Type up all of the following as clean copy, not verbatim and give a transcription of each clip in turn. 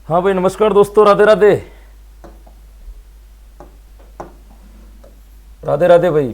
हाँ भाई, नमस्कार दोस्तों, राधे राधे। राधे राधे भाई।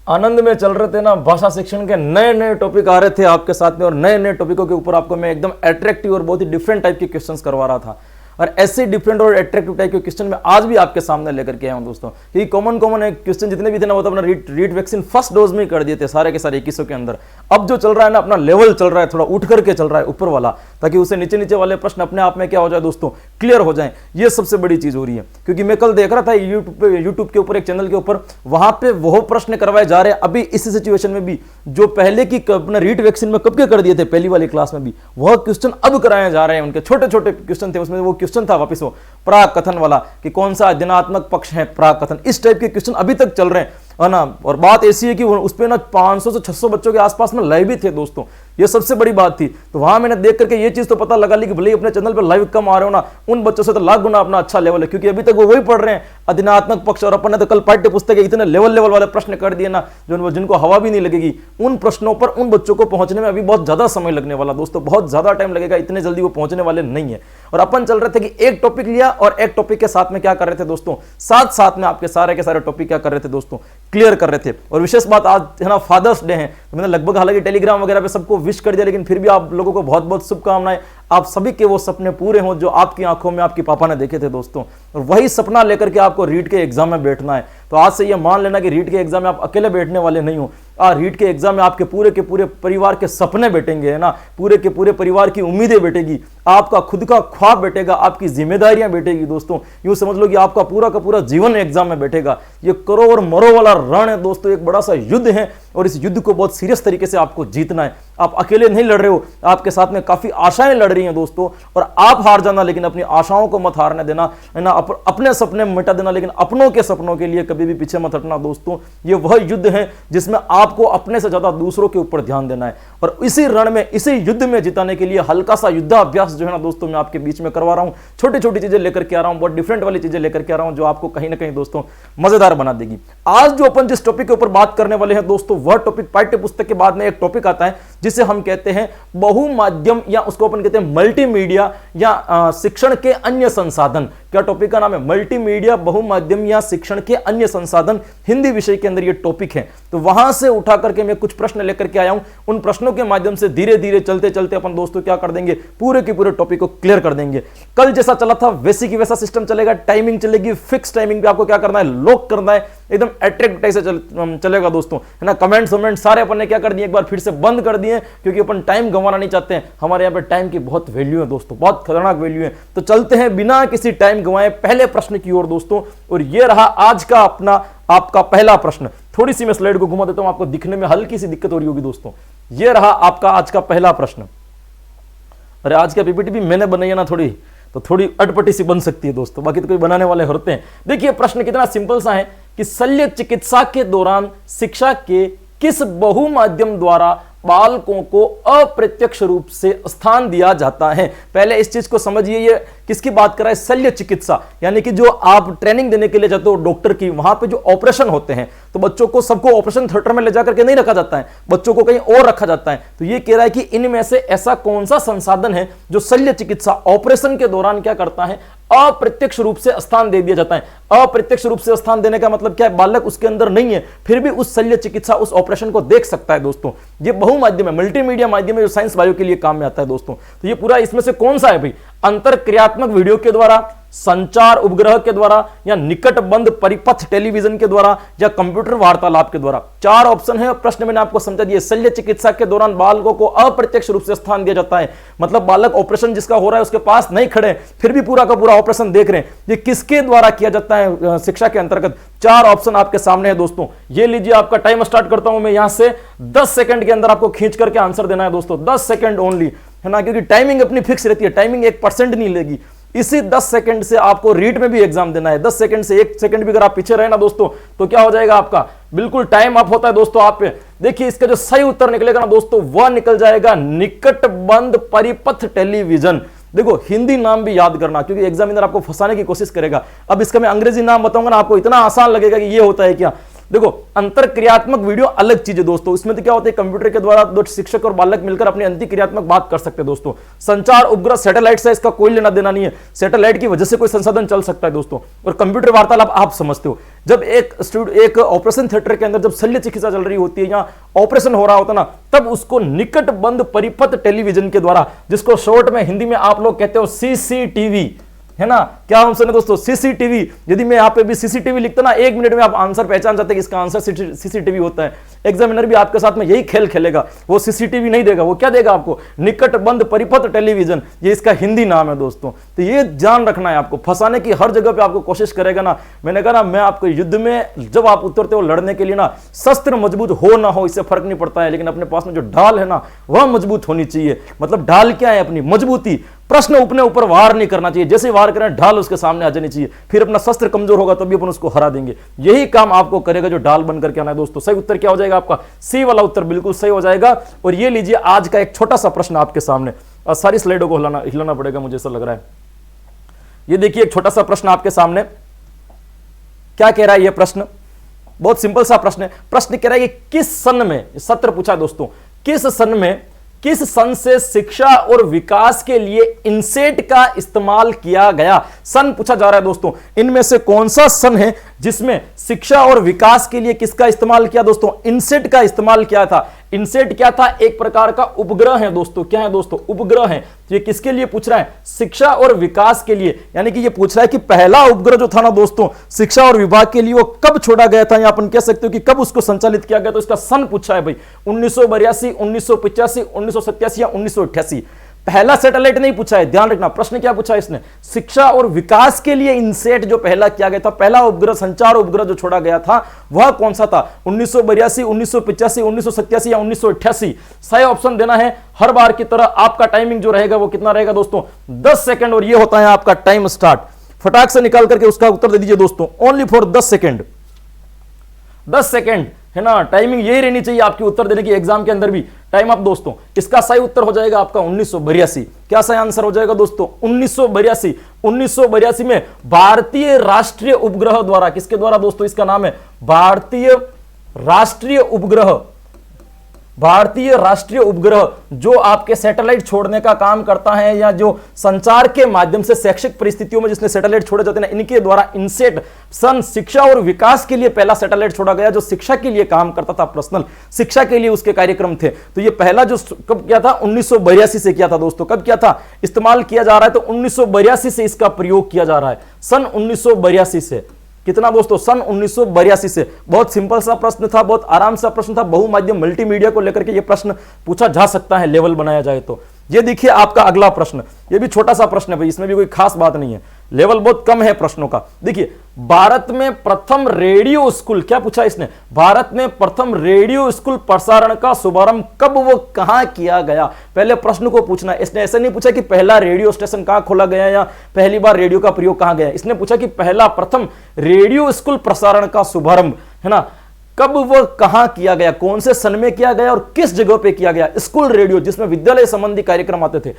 आनंद में चल रहे थे ना, भाषा शिक्षण के नए नए टॉपिक आ रहे थे आपके साथ में, और नए नए टॉपिकों के ऊपर आपको मैं एकदम अट्रैक्टिव और बहुत ही डिफरेंट टाइप के क्वेश्चंस करवा रहा था। और ऐसे डिफरेंट और अट्रैक्टिव टाइप के क्वेश्चन मैं आज भी आपके सामने लेकर के आया हूं दोस्तों। क्योंकि कॉमन एक क्वेश्चन जितने भी थे ना, वो तो अपना रीट वैक्सीन फर्स्ट डोज में ही कर दिए थे सारे के सारे 2100 के अंदर। अब जो चल रहा है ना, अपना लेवल चल रहा है, थोड़ा उठ करके चल रहा है ऊपर वाला, ताकि उसे नीचे नीचे वाले प्रश्न अपने आप में क्या हो जाए दोस्तों, क्लियर हो जाए। ये सबसे बड़ी चीज हो रही है। क्योंकि मैं कल देख रहा था यूट्यूब के ऊपर एक चैनल के ऊपर, वहां पे वो प्रश्न करवाए जा रहे हैं अभी इस सिचुएशन में भी, जो पहले की अपना रीट वैक्सीन में कब के कर दिए थे पहली वाली क्लास में भी, वह क्वेश्चन अब कराए जा रहे हैं। उनके छोटे छोटे क्वेश्चन थे, उसमें वो क्वेश्चन था वापस वो प्राक कथन वाला, कि कौन सा अध्ययनात्मक पक्ष है प्राक कथन। इस टाइप के क्वेश्चन अभी तक चल रहे हैं, है ना। और बात ऐसी है कि उस पे ना 500 से 600 बच्चों के आसपास में लाइव भी थे दोस्तों। ये सबसे बड़ी बात थी। तो वहां मैंने देख करके ये चीज तो पता लगा ली कि भले ही अपने चैनल पर लाइव कम आ रहे हो ना, उन बच्चों से तो लाख गुना अपना अच्छा लेवल है। क्योंकि अभी तक वो वही पढ़ रहे हैं अध्ययनात्मक पक्ष, और अपन ने तो कल पाठ्य पुस्तक के इतने लेवल वाले प्रश्न कर दिए ना, जिनको हवा भी नहीं लगेगी। उन प्रश्नों पर उन बच्चों को पहुंचने में अभी बहुत ज्यादा समय लगने वाला दोस्तों, बहुत ज्यादा टाइम लगेगा, इतने जल्दी वो पहुंचने वाले नहीं है। और अपन चल रहे थे कि एक टॉपिक लिया और एक टॉपिक के साथ में क्या कर रहे थे दोस्तों, साथ साथ में आपके सारे के सारे टॉपिक क्या कर रहे थे दोस्तों, क्लियर कर रहे थे। और विशेष बात आज है ना, फादर्स डे है, तो मैंने लगभग हालांकि टेलीग्राम वगैरह पे सबको विश कर दिया, लेकिन फिर भी आप लोगों को बहुत बहुत शुभकामनाएं। आप सभी के वो सपने पूरे हों जो आपकी आंखों में आपके पापा ने देखे थे दोस्तों, और वही सपना लेकर के आपको रीट के एग्जाम में बैठना है। तो आज से ये मान लेना कि रीट के एग्जाम में आप अकेले बैठने वाले नहीं हो। रीट के एग्जाम में आपके पूरे के पूरे परिवार के सपने बैठेंगे, है ना, पूरे के पूरे परिवार की उम्मीदें बैठेगी, आपका खुद का ख्वाब बैठेगा, आपकी जिम्मेदारियां बैठेगी दोस्तों। यूं समझ लो कि आपका पूरा का पूरा जीवन एग्जाम में बैठेगा। ये करो और मरो वाला रण है दोस्तों, एक बड़ा सा युद्ध है, और इस युद्ध को बहुत सीरियस तरीके से आपको जीतना है। आप अकेले नहीं लड़ रहे हो, आपके साथ में काफी आशाएं लड़ रही हैं दोस्तों। और आप हार जाना, लेकिन अपनी आशाओं को मत हारने देना, है ना, अपने सपने मिटा देना, लेकिन अपनों के सपनों के लिए कभी भी पीछे मत हटना दोस्तों। ये वह युद्ध है जिसमें आपको अपने से ज्यादा दूसरों के ऊपर ध्यान देना है। और इसी रण में, इसी युद्ध में जिताने के लिए हल्का सा युद्धाभ्यास जो है ना दोस्तों, मैं आपके बीच में करवा रहा हूं। छोटी छोटी चीजें लेकर के आ रहा हूं, बहुत डिफरेंट वाली चीजें लेकर के आ रहा हूं, जो आपको कहीं ना कहीं दोस्तों मजेदार बना देगी। आज जो अपन जिस टॉपिक के ऊपर बात करने वाले हैं दोस्तों, वह टॉपिक पाठ्य पुस्तक के बाद में एक टॉपिक आता है जिसे हम कहते हैं बहुमाध्यम, या उसको अपन कहते हैं मल्टीमीडिया, या शिक्षण के अन्य संसाधन। क्या टॉपिक का नाम है? मल्टीमीडिया, बहुमाध्यम या शिक्षण के अन्य संसाधन। हिंदी विषय के अंदर ये टॉपिक है। तो वहां से उठा करके मैं कुछ प्रश्न लेकर के आया हूं। उन प्रश्नों के माध्यम से धीरे धीरे चलते चलते अपन दोस्तों क्या कर देंगे, पूरे के पूरे टॉपिक को क्लियर कर देंगे। कल जैसा चला था वैसे की वैसा सिस्टम चलेगा, टाइमिंग चलेगी, फिक्स टाइमिंग पे आपको क्या करना है, लॉक करना है, एकदम अट्रैक्टिव से चलेगा दोस्तों, है ना। कमेंट्स सारे अपन ने क्या कर दिए, एक बार फिर से बंद कर दिए, क्योंकि अपन टाइम गंवाना नहीं चाहते हैं। हमारे यहाँ पे टाइम की बहुत वैल्यू है दोस्तों, बहुत खतरनाक वैल्यू है। तो चलते हैं बिना किसी टाइम गंवाए पहले प्रश्न की ओर दोस्तों। और ये रहा आज का अपना आपका पहला प्रश्न। थोड़ी सी मैं स्लाइड को घुमा देता हूं, आपको दिखने में हल्की सी दिक्कत हो रही होगी दोस्तों। ये रहा आपका आज का पहला प्रश्न। अरे आज का पीपीटी भी मैंने बनाई है ना, थोड़ी अटपटी सी बन सकती है दोस्तों, बाकी तो कोई बनाने वाले होते हैं। देखिए प्रश्न कितना सिंपल सा है कि शल्य चिकित्सा के दौरान शिक्षा के किस बहुमाध्यम द्वारा बालकों को अप्रत्यक्ष रूप से स्थान दिया जाता है। पहले इस चीज को समझिए, ये किसकी बात कर रहा है, शल्य चिकित्सा, यानी कि जो आप ट्रेनिंग देने के लिए जाते हो डॉक्टर की, वहां पे जो ऑपरेशन होते हैं, तो बच्चों को सबको ऑपरेशन थिएटर में ले जाकर के नहीं रखा जाता है, बच्चों को कहीं और रखा जाता है। तो ये कह रहा है कि इनमें से ऐसा कौन सा संसाधन है जो शल्य चिकित्सा ऑपरेशन के दौरान क्या करता है, अप्रत्यक्ष रूप से स्थान दे दिया जाता है। अप्रत्यक्ष रूप से स्थान देने का मतलब क्या है, बालक उसके अंदर नहीं है, फिर भी उस शल्य चिकित्सा, उस ऑपरेशन को देख सकता है दोस्तों। ये बहुमाध्यम है, मल्टीमीडिया माध्यम है, जो साइंस बायो के लिए काम में आता है दोस्तों। तो ये पूरा इसमें से कौन सा है भाई, अंतरक्रियात्मक वीडियो के द्वारा, संचार उपग्रह के द्वारा, या निकटबंध परिपथ टेलीविजन के द्वारा, या कंप्यूटर वार्तालाप के द्वारा। चार ऑप्शन है। प्रश्न मैंने आपको समझा दिया। शल्य चिकित्सा के दौरान बालकों को अप्रत्यक्ष रूप से स्थान दिया जाता है, मतलब बालक ऑपरेशन जिसका हो रहा है उसके पास नहीं खड़े, फिर भी पूरा का पूरा ऑपरेशन देख रहे हैं। ये किसके द्वारा किया जाता है शिक्षा के अंतर्गत? चार ऑप्शन आपके सामने है दोस्तों। ये लीजिए, आपका टाइम स्टार्ट करता हूं मैं यहां से। 10 सेकंड के अंदर आपको खींच करके आंसर देना है दोस्तों, 10 सेकंड ओनली, है ना, क्योंकि टाइमिंग अपनी फिक्स रहती है, टाइमिंग 1% नहीं लेगी। इसी 10 सेकंड से आपको रीट में भी एग्जाम देना है। 10 सेकंड से 1 सेकंड भी अगर आप पीछे रहे ना दोस्तों, तो क्या हो जाएगा, आपका बिल्कुल टाइम अप होता है दोस्तों आप पे। देखिए इसका जो सही उत्तर निकलेगा ना दोस्तों, वह निकल जाएगा निकटबंध परिपथ टेलीविजन। देखो हिंदी नाम भी याद करना, क्योंकि एग्जामिनर आपको फंसाने की कोशिश करेगा। अब इसका मैं अंग्रेजी नाम बताऊंगा ना, आपको इतना आसान लगेगा कि ये होता है क्या। देखो अंतर क्रियात्मक वीडियो अलग चीज है दोस्तों, इसमें तो क्या होता है कंप्यूटर के द्वारा दो शिक्षक और बालक मिलकर अपनी अंतर क्रियात्मक बात कर सकते हैं दोस्तों। संचार उपग्रह सैटेलाइट से इसका कोई लेना देना नहीं है, सैटेलाइट की वजह से कोई संसाधन चल सकता है दोस्तों। और कंप्यूटर वार्तालाप आप समझते हो, जब एक ऑपरेशन थिएटर के अंदर जब शल्य चिकित्सा चल रही होती है या ऑपरेशन हो रहा होता है ना, तब उसको निकट बंद परिपथ टेलीविजन के द्वारा, जिसको शॉर्ट में हिंदी में आप लोग कहते हो सीसीटीवी, है ना, क्या हम सुने दोस्तों सीसीटीवी। यदि मैं यहाँ पे भी सीसीटीवी लिखता ना, 1 मिनट में आप आंसर पहचान जाते हैं कि इसका आंसर सीसीटीवी होता है। एग्जामिनर भी आपके साथ में यही खेल खेलेगा, वो सीसीटीवी नहीं देगा, वो क्या देगा आपको, निकट बंद परिपथ टेलीविजन, ये इसका हिंदी नाम है दोस्तों। तो ये ध्यान रखना है आपको, फंसाने की हर जगह पे आपको कोशिश करेगा ना। मैंने कहा ना, मैं आपको युद्ध में जब आप उतरते हो लड़ने के लिए ना, शस्त्र मजबूत हो ना हो इससे फर्क नहीं पड़ता है, लेकिन अपने पास में जो ढाल है ना वह मजबूत होनी चाहिए। मतलब ढाल क्या है, अपनी मजबूती। प्रश्न अपने ऊपर वार नहीं करना चाहिए, जैसे वार करें ढाल उसके सामने आ जानी चाहिए, फिर अपना शस्त्र कमजोर होगा तभी अपन उसको हरा देंगे। यही काम आपको करेगा जो ढाल बनकर के आना है दोस्तों। सही उत्तर क्या हो जाएगा आपका, सी वाला उत्तर बिल्कुल सही हो जाएगा। और ये लीजिए आज का एक छोटा सा प्रश्न आपके सामने, और सारी स्लाइडों को हिलाना पड़ेगा मुझे ऐसा लग रहा है। ये देखिए एक छोटा सा प्रश्न आपके सामने, क्या कह रहा है ये प्रश्न, बहुत सिंपल सा प्रश्न है। प्रश्न कह रहा है कि किस सन में, सत्र पूछा है दोस्तों, किस सन से शिक्षा और विकास के लिए इनसेट का इस्तेमाल किया गया। सन पूछा जा रहा है दोस्तों, इनमें से कौन सा सन है जिसमें शिक्षा और विकास के लिए किसका इस्तेमाल किया दोस्तों, इनसेट का इस्तेमाल किया था। इनसेट क्या था, एक प्रकार का उपग्रह है दोस्तों। क्या है दोस्तों, उपग्रह है। ये किसके लिए पूछ रहा है, शिक्षा और विकास के लिए। यानी कि ये पूछ रहा है कि पहला उपग्रह जो था ना दोस्तों शिक्षा और विभाग के लिए, वो कब छोड़ा गया था, या अपन कह सकते हो कि कब उसको संचालित किया गया। तो इसका सन पूछा है भाई, 1982, 1985, 1987 या 1988। पहला सैटेलाइट नहीं पूछा है, ध्यान रखना। प्रश्न क्या पूछा है इसने, शिक्षा और विकास के लिए इनसेट जो पहला किया गया था, पहला उपग्रह, संचार उपग्रह जो छोड़ा गया था वह कौन सा था, 1982, 1985, 1987 या 1988। सही ऑप्शन देना है। हर बार की तरह आपका टाइमिंग जो रहेगा वो कितना रहेगा दोस्तों, 10 सेकंड। और ये होता है आपका टाइम स्टार्ट। फटाक से निकाल करके उसका उत्तर दे दीजिए दोस्तों, ओनली फॉर 10 सेकंड। 10 सेकंड है ना, टाइमिंग यही रहनी चाहिए आपकी उत्तर देने की, एग्जाम के अंदर भी। टाइम अप दोस्तों। इसका सही उत्तर हो जाएगा आपका 1982। क्या सही आंसर हो जाएगा दोस्तों, 1982। 1982 में भारतीय राष्ट्रीय उपग्रह द्वारा, किसके द्वारा दोस्तों, इसका नाम है भारतीय राष्ट्रीय उपग्रह। भारतीय राष्ट्रीय उपग्रह जो आपके सैटेलाइट छोड़ने का काम करता है, या जो संचार के माध्यम से शैक्षिक परिस्थितियों में जिसने सैटेलाइट छोड़े जाते हैं, इनके द्वारा इनसेट सन शिक्षा और विकास के लिए पहला सैटेलाइट छोड़ा गया, जो शिक्षा के लिए काम करता था, पर्सनल शिक्षा के लिए उसके कार्यक्रम थे। तो ये पहला जो कब किया था, 1982 से किया था दोस्तों। कब किया था, इस्तेमाल किया जा रहा है, तो 1982 से इसका प्रयोग किया जा रहा है, सन 1982 से। कितना दोस्तों, सन 1982 से। बहुत सिंपल सा प्रश्न था, बहुत आराम सा प्रश्न था। बहुमाध्यम मल्टीमीडिया को लेकर के ये प्रश्न पूछा जा सकता है, लेवल बनाया जाए तो। ये देखिए आपका अगला प्रश्न, ये भी छोटा सा प्रश्न है भाई, इसमें भी कोई खास बात नहीं है, लेवल बहुत कम है प्रश्नों का। देखिए, भारत में प्रथम रेडियो स्कूल, क्या पूछा इसने, भारत में प्रथम रेडियो स्कूल प्रसारण का शुभारंभ कब व कहां किया गया। पहले प्रश्न को पूछना, इसने ऐसे नहीं पूछा कि पहला रेडियो स्टेशन कहां खोला गया या पहली बार रेडियो का प्रयोग कहां गया। इसने पूछा कि पहला प्रथम रेडियो स्कूल प्रसारण का शुभारंभ, है ना, कब वह कहां किया गया, कौन से सन में किया गया और किस जगह पे किया गया। स्कूल रेडियो जिसमें विद्यालय संबंधी कार्यक्रम आते थे,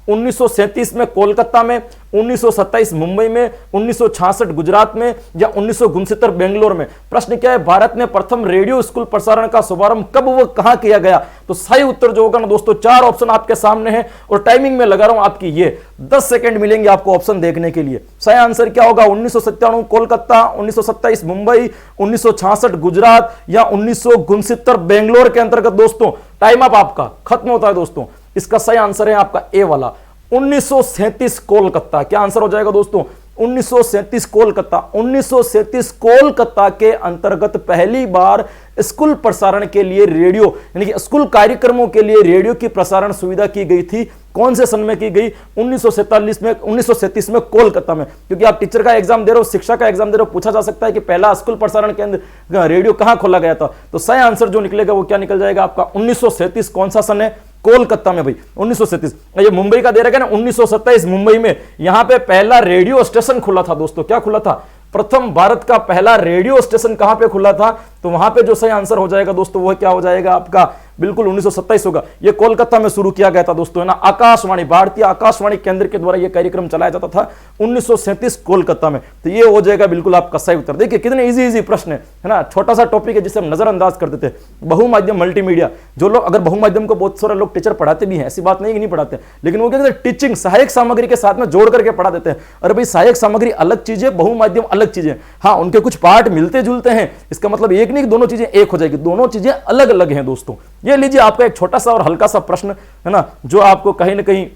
1937 में कोलकाता में, 1927 मुंबई में, 1966 गुजरात में, या 1969 बेंगलोर में। प्रश्न क्या है, भारत में प्रथम रेडियो स्कूल प्रसारण का शुभारंभ कब व कहां किया गया। तो सही उत्तर जो होगा ना दोस्तों, 4 ऑप्शन आपके सामने हैं और टाइमिंग में लगा रहा हूं आपकी, ये 10 सेकंड मिलेंगे आपको ऑप्शन देखने के लिए। सही आंसर क्या होगा, 1997 कोलकाता, 1927 मुंबई, 1966 गुजरात या 1969 बेंगलोर के अंतर्गत दोस्तों। टाइम अप आपका खत्म होता है दोस्तों। इसका सही आंसर है आपका ए वाला, 1937 कोलकाता। क्या आंसर हो जाएगा दोस्तों, 1937 कोलकाता। 1937 कोलकाता के अंतर्गत पहली बार स्कूल प्रसारण के लिए रेडियो, यानी कि स्कूल कार्यक्रमों के लिए रेडियो की प्रसारण सुविधा की गई थी। कौन से सन में की गई, 1937 में कोलकाता में। क्योंकि आप टीचर का एग्जाम दे रहे हो, शिक्षा का एग्जाम दे रहे हो, पूछा जा सकता है कि पहला स्कूल प्रसारण केंद्र रेडियो कहां खोला गया था। तो सही आंसर जो निकलेगा वो क्या निकल जाएगा आपका, 1937। कौन सा सन है, कोलकाता में भाई, 1937। ये मुंबई का दे रखा है ना, 1927 मुंबई में यहां पे पहला रेडियो स्टेशन खुला था दोस्तों। क्या खुला था, प्रथम भारत का पहला रेडियो स्टेशन कहां पे खुला था। तो वहां पे जो सही आंसर हो जाएगा दोस्तों वो क्या हो जाएगा आपका, बिल्कुल 1927 होगा। ये कोलकाता में शुरू किया गया था दोस्तों, है ना, आकाशवाणी, भारतीय आकाशवाणी केंद्र के द्वारा यह कार्यक्रम चलाया जाता था 1937 कोलकाता में। तो ये हो जाएगा बिल्कुल आपका सही उत्तर। देखिए कितने इजी प्रश्न है ना, छोटा सा टॉपिक है जिसे हम नजरअंदाज कर देते हैं। बहुमाध्यम मल्टीमीडिया, जो लोग अगर बहुमाध्यम को बहुत सारे लोग टीचर पढ़ाते भी हैं, ऐसी बात नहीं कि नहीं पढ़ाते, लेकिन वो क्या कहते हैं टीचिंग सहायक सामग्री के साथ में जोड़ करके पढ़ा देते हैं। अरे भाई सहायक सामग्री अलग चीज है, बहुमाध्यम अलग चीज है। हाँ उनके कुछ पार्ट मिलते जुलते हैं, इसका मतलब एक नहीं दोनों चीजें एक हो जाएगी, दोनों चीजें अलग अलग हैं दोस्तों। ये लीजिए आपका एक छोटा सा और हल्का सा प्रश्न है ना, जो आपको कहीं ना कहीं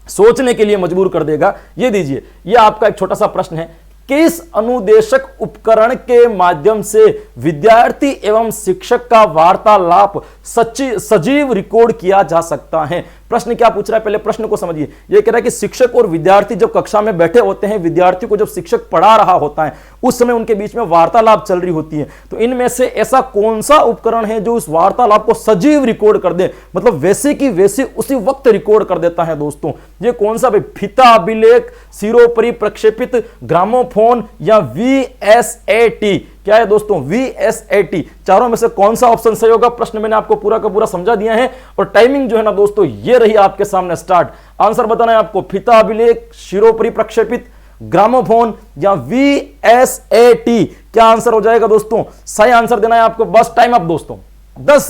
सोचने के लिए मजबूर कर देगा। ये दीजिए, ये आपका एक छोटा सा प्रश्न है, किस अनुदेशक उपकरण के माध्यम से विद्यार्थी एवं शिक्षक का वार्तालाप सजीव रिकॉर्ड किया जा सकता है? प्रश्न क्या पूछ रहा है, पहले प्रश्न को समझिए। यह कह रहा है कि शिक्षक और विद्यार्थी जब कक्षा में बैठे होते हैं, विद्यार्थी को जब शिक्षक पढ़ा रहा होता है, उस समय उनके बीच में वार्तालाप चल रही होती है, तो इनमें से ऐसा कौन सा उपकरण है जो उस वार्तालाप को सजीव रिकॉर्ड कर दे, मतलब वैसे की वैसे उसी वक्त रिकॉर्ड कर देता है दोस्तों? ये कौन सा भाई? फीता अभिलेख, सिरोपरि प्रक्षेपित, ग्रामोफोन या VSAT? क्या है दोस्तों? VSAT। चारों में से कौन सा ऑप्शन सही होगा? प्रश्न मैंने आपको पूरा का पूरा समझा दिया है और टाइमिंग जो है ना दोस्तों ये रही आपके सामने स्टार्ट। आंसर बताना है आपको, फीता अभिलेख, शिरोपरि प्रक्षेपित, ग्रामोफोन या VSAT। क्या आंसर हो जाएगा दोस्तों? सही आंसर देना है आपको। बस टाइम अप दोस्तों, 10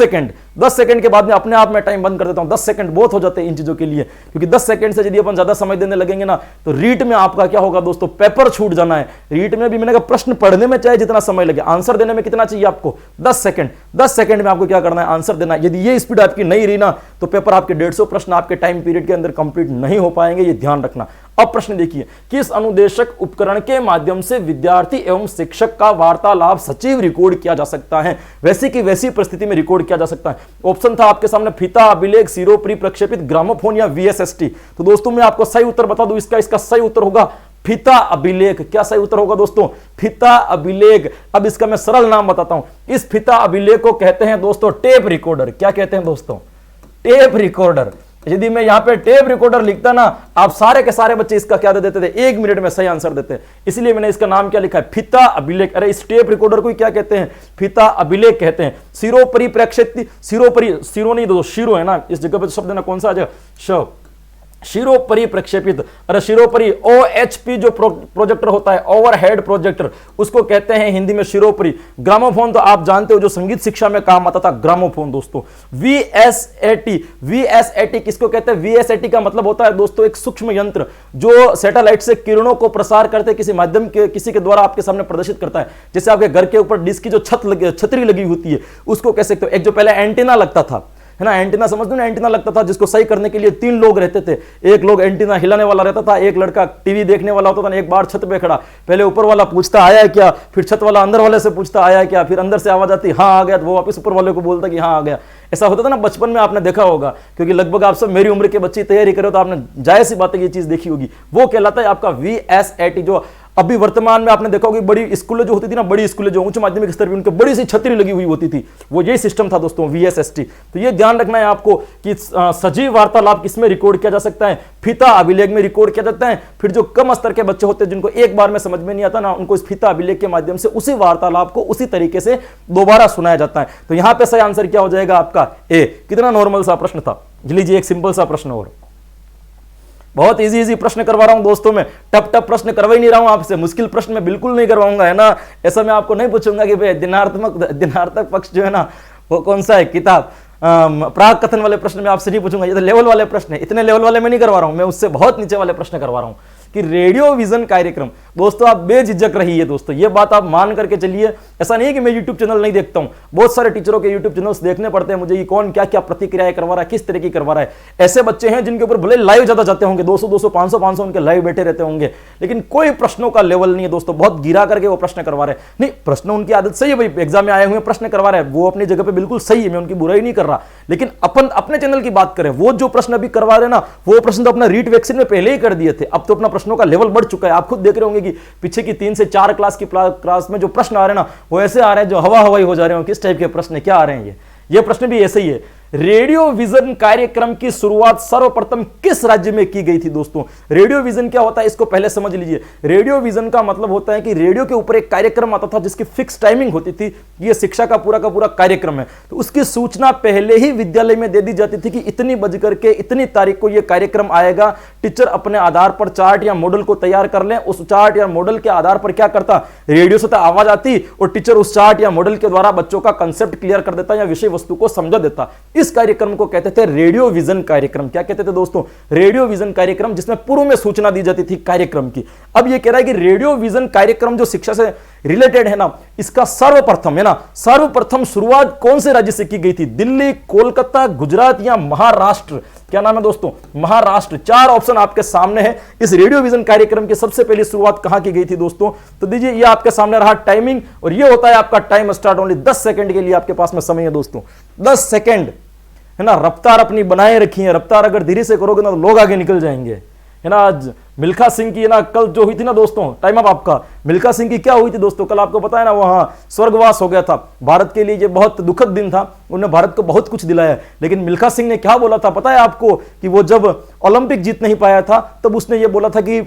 सेकंड के बाद में अपने आप में टाइम बंद कर देता हूं। 10 सेकंड बहुत हो जाते हैं इन चीजों के लिए, क्योंकि 10 सेकंड से यदि अपन ज्यादा समय देने लगेंगे ना तो रीट में आपका क्या होगा दोस्तों? पेपर छूट जाना है। रीट में भी मैंने कहा प्रश्न पढ़ने में चाहे जितना समय लगे, आंसर देने में कितना चाहिए आपको? 10 सेकंड। 10 सेकंड में आपको क्या करना है? आंसर देना है। यदि ये स्पीड आपकी नहीं रही ना तो पेपर आपके 150 प्रश्न आपके टाइम पीरियड के अंदर कंप्लीट नहीं हो पाएंगे, ये ध्यान रखना। अब प्रश्न देखिए, किस अनुदेशक उपकरण के माध्यम से विद्यार्थी एवं शिक्षक का वार्तालाप सजीव रिकॉर्ड किया जा सकता है? वैसी की वैसी परिस्थिति में रिकॉर्ड किया जा सकता है। ऑप्शन था आपके सामने फीता अभिलेख, सिरोपरि प्रक्षेपित, ग्रामोफोन या VSST। तो दोस्तों मैं आपको सही उत्तर बता दूं, इसका सही उत्तर होगा फीता अभिलेख। क्या सही उत्तर होगा दोस्तों? फीता अभिलेख। अब इसका मैं सरल नाम बताता हूं। इस फीता अभिलेख को कहते हैं दोस्तों टेप रिकॉर्डर। क्या कहते हैं दोस्तों? Tape recorder. यदि मैं यहां पे टेप रिकॉर्डर लिखता ना, आप सारे के सारे बच्चे इसका क्या दे देते थे? 1 मिनट में सही आंसर देते। इसलिए मैंने इसका नाम क्या लिखा है? फीता अभिलेख। अरे इस टेप रिकॉर्डर को क्या कहते हैं? फीता अभिलेख कहते हैं। सिरोपरि प्रक्षेपित, सिरोपरि, सिरो नहीं दोस्तों, शिरो है ना, इस जगह पे शब्द ना कौन सा आ जाए? श। शिरोपरि प्रक्षेपित। अरे शिरोपरि, OHP जो प्रोजेक्टर होता है, ओवरहेड प्रोजेक्टर, उसको कहते हैं हिंदी में शिरोपरि। ग्रामोफोन तो आप जानते हो जो संगीत शिक्षा में काम आता था, ग्रामोफोन दोस्तों। VSAT किसको कहते हैं? VSAT का मतलब होता है दोस्तों एक सूक्ष्म यंत्र जो सैटेलाइट से किरणों को प्रसार करते किसी माध्यम के, किसी के द्वारा आपके सामने प्रदर्शित करता है। जैसे आपके घर के ऊपर डिश की जो छतरी लगी होती है, उसको कह सकते हो। एक जो पहले एंटीना लगता था, है ना, एंटीना समझते हो ना, एंटीना लगता था जिसको सही करने के लिए 3 लोग रहते थे। एक लोग एंटीना हिलाने वाला रहता था, एक लड़का टीवी देखने वाला होता था, एक बार छत पे खड़ा, पहले ऊपर वाला पूछता आया क्या, फिर छत वाला अंदर वाले से पूछता आया क्या, फिर अंदर से आवाज आती हाँ आ गया, तो वो वापस ऊपर वाले को बोलता कि हाँ आ गया। ऐसा होता था ना बचपन में, आपने देखा होगा, क्योंकि लगभग आप सब मेरी उम्र के बच्चे तैयारी करो तो आपने जायज सी बात है ये चीज देखी होगी। वो कहलाता है आपका VSAT। जो अभी वर्तमान में आपने देखा होगा बड़ी स्कूलें जो होती थी ना, बड़ी स्कूलें जो उच्च माध्यमिक स्तर पर, उनके बड़ी सी छतरी लगी हुई होती थी, वो यही सिस्टम था दोस्तों, VSST। तो ये ध्यान रखना है आपको कि सजीव वार्तालाप किसमें रिकॉर्ड किया जा सकता है? फीता अभिलेख में रिकॉर्ड किया जाता है। फिर जो कम स्तर के बच्चे होते हैं जिनको एक बार में समझ में नहीं आता ना, उनको इस फीता अभिलेख के माध्यम से उसी वार्तालाप को उसी तरीके से दोबारा सुनाया जाता है। तो यहां पर सही आंसर क्या हो जाएगा आपका? ए। कितना नॉर्मल सा प्रश्न था। लीजिए एक सिंपल सा प्रश्न और, बहुत इजी प्रश्न करवा रहा हूं दोस्तों, मैं टफ प्रश्न करवा ही नहीं रहा हूं आपसे, मुश्किल प्रश्न मैं बिल्कुल नहीं करवाऊंगा, है ना। ऐसा मैं आपको नहीं पूछूंगा कि भाई दिनार्थक पक्ष जो है ना वो कौन सा है किताब, प्राग कथन वाले प्रश्न मैं आपसे नहीं पूछूंगा। ये तो लेवल वाले प्रश्न है, इतने लेवल वाले मैं नहीं करवा रहा हूं, मैं उससे बहुत नीचे वाले प्रश्न करवा रहा हूं कि रेडियो विजन कार्यक्रम। दोस्तों आप बेझिझक रहिए दोस्तों, ये बात आप मान करके चलिए। ऐसा नहीं है कि मैं यूट्यूब चैनल नहीं देखता हूं, बहुत सारे टीचरों के यूट्यूब चैनल्स देखने पड़ते हैं मुझे कि कौन क्या क्या प्रतिक्रियाएं करवा रहा है, किस तरह की करवा रहा है। ऐसे बच्चे हैं जिनके ऊपर भले लाइव ज्यादा जाते होंगे, 200 500 उनके लाइव बैठे रहते होंगे, लेकिन कोई प्रश्नों का लेवल नहीं है दोस्तों, बहुत गिरा करके वो प्रश्न करवा रहे हैं। नहीं, प्रश्न उनकी आदत सही है भाई, एग्जाम में आए हुए प्रश्न करवा रहे हैं, वो अपनी जगह पे बिल्कुल सही है, मैं उनकी बुराई नहीं कर रहा। लेकिन अपन अपने चैनल की बात करें, वो जो प्रश्न अभी करवा रहे हैं ना, वो प्रश्न तो अपना रीट वैक्सीन में पहले ही कर दिए थे, अब तो अपना प्रश्नों का लेवल बढ़ चुका है। आप खुद देख रहे होंगे कि पीछे की 3 से 4 क्लास में जो प्रश्न आ रहे हैं ना, वो ऐसे आ रहे हैं जो हवा हवाई हो जा रहे हो, किस टाइप के प्रश्न क्या आ रहे हैं। ये प्रश्न भी ऐसे ही है। रेडियो विजन कार्यक्रम की शुरुआत सर्वप्रथम किस राज्य में की गई थी दोस्तों? रेडियो विजन क्या होता है इसको पहले समझ लीजिए। रेडियो विजन का मतलब होता है कि रेडियो के ऊपर एक कार्यक्रम आता था जिसकी फिक्स टाइमिंग होती थी, ये शिक्षा का पूरा कार्यक्रम है, तो उसकी सूचना पहले ही विद्यालय में दे दी जाती थी कि इतनी बज करके इतनी तारीख को यह कार्यक्रम आएगा। टीचर अपने आधार पर चार्ट या मॉडल को तैयार कर लें, उस चार्ट या मॉडल के आधार पर क्या करता, रेडियो से आवाज आती और टीचर उस चार्ट या मॉडल के द्वारा बच्चों का कंसेप्ट क्लियर कर देता या विषय वस्तु को समझा देता। इस कार्यक्रम को कहते थे रेडियो विजन कार्यक्रम। क्या कहते थे दोस्तों? रेडियो विजन कार्यक्रम, जिसमें पूर्व में सूचना दी जाती थी कार्यक्रम की। अब यह कह रहा है कि रेडियो विजन कार्यक्रम जो शिक्षा से रिलेटेड है ना, इसका सर्वप्रथम है ना, सर्वप्रथम शुरुआत कौन से राज्य से की गई थी? दिल्ली, कोलकाता, गुजरात या महाराष्ट्र? क्या नाम है दोस्तों? महाराष्ट्र। 4 ऑप्शन आपके सामने है। इस रेडियो विजन कार्यक्रम की सबसे पहली शुरुआत कहां की गई थी दोस्तों? तो दीजिए, ये आपके सामने रहा टाइमिंग, और ये होता है आपका टाइम स्टार्ट। ओनली 10 सेकंड के लिए आपके पास में समय है दोस्तों, 10 सेकंड है ना। रफ्तार अपनी बनाए रखी है, रफ्तार अगर धीरे से करोगे ना तो लोग आगे निकल जाएंगे, है ना। आज मिल्खा सिंह की ना कल जो हुई थी ना दोस्तों, टाइम अप आपका, मिल्खा सिंह की क्या हुई थी दोस्तों? कल आपको पता है ना, वहां स्वर्गवास हो गया था। भारत के लिए ये बहुत दुखद दिन था, उन्होंने भारत को बहुत कुछ दिलाया। लेकिन मिल्खा सिंह ने क्या बोला था पता है आपको? कि वो जब ओलंपिक जीत नहीं पाया था तब उसने ये बोला था कि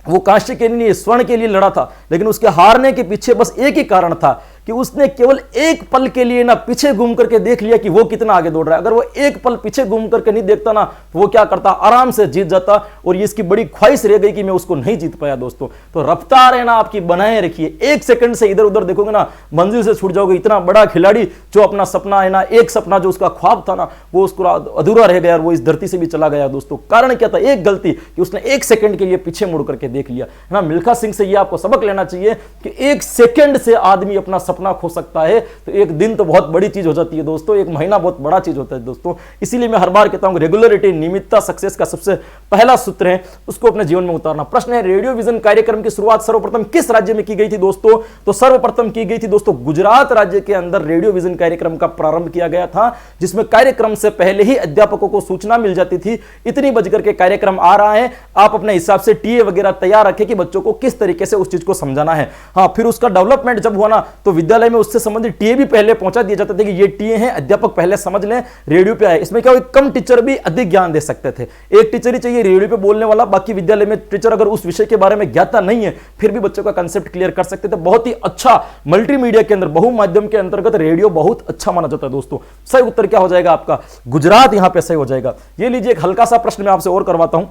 वो कांस्य के लिए, स्वर्ण के लिए लड़ा था, लेकिन उसके हारने के पीछे बस एक ही कारण था कि उसने केवल एक पल के लिए ना पीछे घूम करके देख लिया कि वो कितना आगे दौड़ रहा है। अगर वो एक पल पीछे घूम करके नहीं देखता ना, तो वो क्या करता, आराम से जीत जाता। और ये इसकी बड़ी ख्वाहिश रह गई कि मैं उसको नहीं जीत पाया दोस्तों। तो रफ्तार है ना आपकी बनाए रखिए, 1 सेकंड से इधर उधर देखोगे ना मंजिल से छूट जाओगे। इतना बड़ा खिलाड़ी जो अपना सपना है ना, एक सपना जो उसका ख्वाब था ना, वो उसको अधूरा रह गया और वो इस धरती से भी चला गया दोस्तों। कारण क्या था? एक गलती कि उसने 1 सेकंड के लिए पीछे मुड़ करके देख लिया, है ना। मिल्खा सिंह से ये आपको सबक लेना चाहिए कि 1 सेकंड से आदमी अपना सपना खो सकता है। तो एक दिन तो बहुत बड़ी चीज हो जाती है दोस्तों, एक महीना बहुत बड़ा चीज होता है दोस्तों। इसीलिए मैं हर बार कहता हूं रेगुलरिटी, नियमितता सक्सेस का सबसे पहला सूत्र है, उसको अपने जीवन में उतारना। प्रश्न है, रेडियो विजन कार्यक्रम की शुरुआत सर्वप्रथम किस राज्य में की गई थी दोस्तों? तो सर्वप्रथम की गई थी दोस्तों गुजरात राज्य के अंदर रेडियो विजन कार्यक्रम का प्रारंभ किया गया था, जिसमें कार्यक्रम से पहले ही अध्यापकों को सूचना मिल जाती थी इतनी बज करके कार्यक्रम आ रहा है। आप अपने हिसाब से टीए वगैरह तैयार रखें कि बच्चों को किस तरीके से उस चीज को समझाना है। हाँ, फिर उसका डेवलपमेंट जब हुआ ना, तो विद्यालय में उससे संबंधित टीए भी पहले पहुंचा दिए जाते थे कि ये टीए हैं, अध्यापक पहले समझ लें, रेडियो पे आए। इसमें क्या हुआ, कम टीचर भी अधिक ज्ञान दे सकते थे। एक टीचर ही चाहिए रेडियो पे बोलने वाला, बाकी विद्यालय में टीचर अगर उस विषय के बारे में ज्ञाता नहीं है फिर भी बच्चों का कंसेप्ट क्लियर कर सकते थे। बहुत ही अच्छा मल्टीमीडिया के अंदर, बहुमाध्यम के अंतर्गत रेडियो बहुत अच्छा माना जाता है दोस्तों। सही उत्तर क्या हो जाएगा आपका? गुजरात यहां पे सही हो जाएगा। ये लीजिए, एक हल्का सा प्रश्न मैं आपसे और करवाता हूं।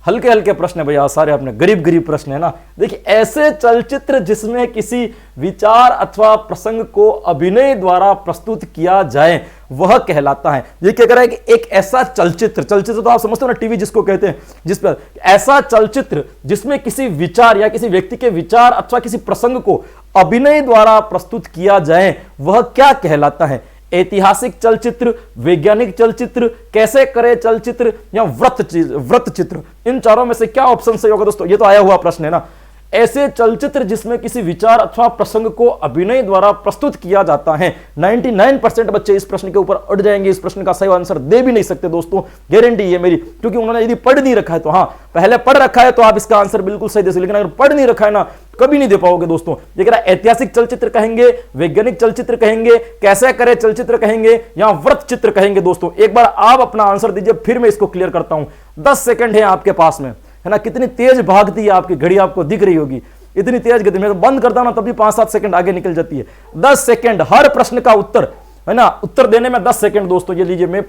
हल्के हल्के प्रश्न है भैया, सारे अपने गरीब प्रश्न है ना। देखिए, ऐसे चलचित्र जिसमें किसी विचार अथवा प्रसंग को अभिनय द्वारा प्रस्तुत किया जाए वह कहलाता है। ये क्या कर रहा है कि एक ऐसा चलचित्र तो आप समझते हो ना, टीवी जिसको कहते हैं, जिस पर ऐसा चलचित्र जिसमें किसी विचार या किसी व्यक्ति के विचार अथवा किसी प्रसंग को अभिनय द्वारा प्रस्तुत किया जाए वह क्या कहलाता है? ऐतिहासिक चलचित्र, वैज्ञानिक चलचित्र, कैसे करे चलचित्र, या व्रत चित्र? इन चारों में से क्या ऑप्शन सही होगा दोस्तों? ये तो आया हुआ प्रश्न है ना। ऐसे चलचित्र जिसमें किसी विचार अथवा प्रसंग को अभिनय द्वारा प्रस्तुत किया जाता है। 99% बच्चे इस प्रश्न के ऊपर अड़ जाएंगे, इस प्रश्न का सही आंसर दे भी नहीं सकते दोस्तों, गारंटी है मेरी, क्योंकि उन्होंने यदि पढ़ नहीं रखा है तो, हाँ पहले पढ़ रखा है तो आप इसका आंसर बिल्कुल सही दे सकते, लेकिन अगर पढ़ नहीं रखा है ना कभी नहीं दे पाओगे दोस्तों। ये कह रहा है ऐतिहासिक चलचित्र कहेंगे, वैज्ञानिक चलचित्र कहेंगे, कैसे करे चलचित्र कहेंगे, या व्रत चित्र कहेंगे दोस्तों। एक बार आप अपना आंसर दीजिए, फिर मैं इसको क्लियर करता हूं। 10 सेकंड है आपके पास में, है ना। कितनी तेज भागती है आपकी घड़ी, आपको दिख रही होगी, इतनी तेज गति में। तो बंद करता हूं ना तब भी 5-7 सेकंड आगे निकल जाती है। 10 सेकंड हर प्रश्न का उत्तर, है ना, उत्तर देने में 10 सेकंड दोस्तों। ये लीजिए, मैं